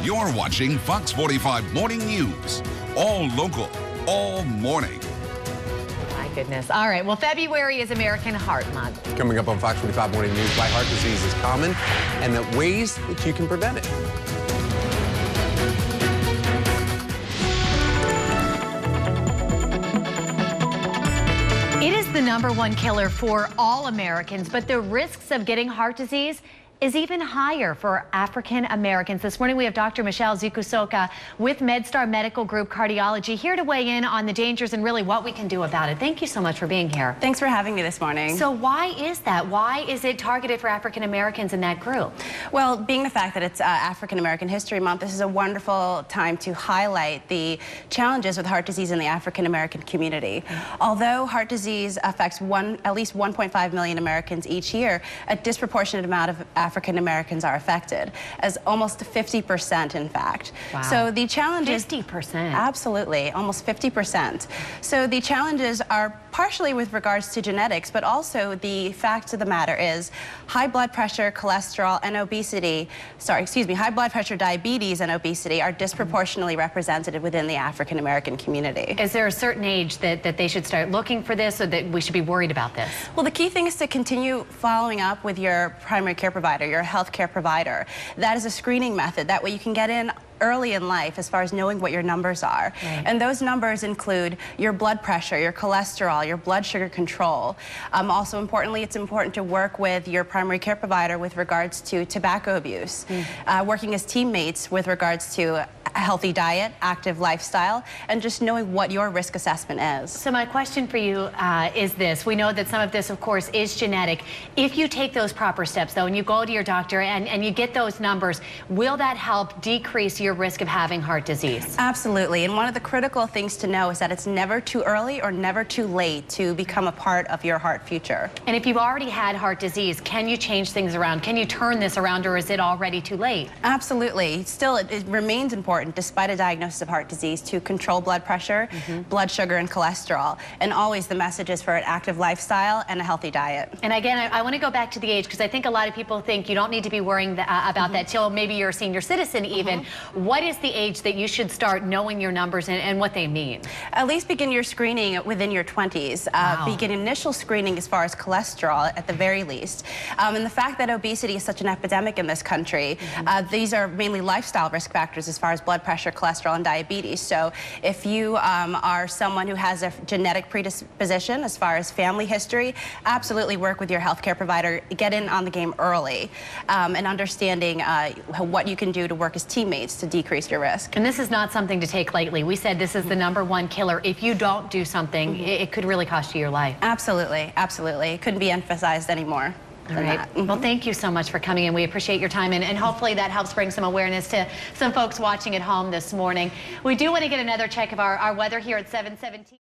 You're watching Fox 45 Morning News. All local, all morning. My goodness. All right. Well, February is American Heart Month. Coming up on Fox 45 Morning News, why heart disease is common and the ways that you can prevent it. It is the #1 killer for all Americans, but the risks of getting heart disease is even higher for African Americans. This morning we have Dr. Michelle Zikusoka with MedStar Medical Group Cardiology here to weigh in on the dangers and really what we can do about it. Thank you so much for being here. Thanks for having me this morning. So why is that? Why is it targeted for African Americans in that group? Well, being the fact that it's African American History Month, this is a wonderful time to highlight the challenges with heart disease in the African American community. Although heart disease affects at least 1.5 million Americans each year, a disproportionate amount of African Americans are affected, as almost 50% in fact. Wow. So the challenges... 50%? Absolutely, almost 50%. So the challenges are partially with regards to genetics, but also the fact of the matter is high blood pressure, cholesterol, and obesity, high blood pressure, diabetes, and obesity are disproportionately represented within the African American community. Is there a certain age that they should start looking for this, or that we should be worried about this? Well, the key thing is to continue following up with your primary care provider, your healthcare provider. That is a screening method. That way you can get in early in life as far as knowing what your numbers are. Right. And those numbers include your blood pressure, your cholesterol, your blood sugar control. Also importantly, it's important to work with your primary care provider with regards to tobacco abuse, working as teammates with regards to a healthy diet, active lifestyle, and just knowing what your risk assessment is. So my question for you is this. We know that some of this, of course, is genetic. If you take those proper steps, though, and you go to your doctor and you get those numbers, will that help decrease your risk of having heart disease? Absolutely. And one of the critical things to know is that it's never too early or never too late to become a part of your heart future. And if you've already had heart disease, can you change things around? Can you turn this around, or is it already too late? Absolutely. Still, it remains important, despite a diagnosis of heart disease, to control blood pressure, blood sugar, and cholesterol. And always the message is for an active lifestyle and a healthy diet. And again, I want to go back to the age, because I think a lot of people think you don't need to be worrying about that till maybe you're a senior citizen even. What is the age that you should start knowing your numbers and what they mean? At least begin your screening within your 20s. Wow. Begin initial screening as far as cholesterol at the very least. And the fact that obesity is such an epidemic in this country, these are mainly lifestyle risk factors as far as blood pressure, cholesterol, and diabetes. So if you are someone who has a genetic predisposition as far as family history, absolutely work with your healthcare provider. Get in on the game early, and understanding what you can do to work as teammates to decrease your risk. And this is not something to take lightly. We said this is the #1 killer. If you don't do something, it could really cost you your life. Absolutely, absolutely. It couldn't be emphasized anymore. All right. Well, thank you so much for coming in. We appreciate your time, and hopefully that helps bring some awareness to some folks watching at home this morning. We do want to get another check of our weather here at 7:17.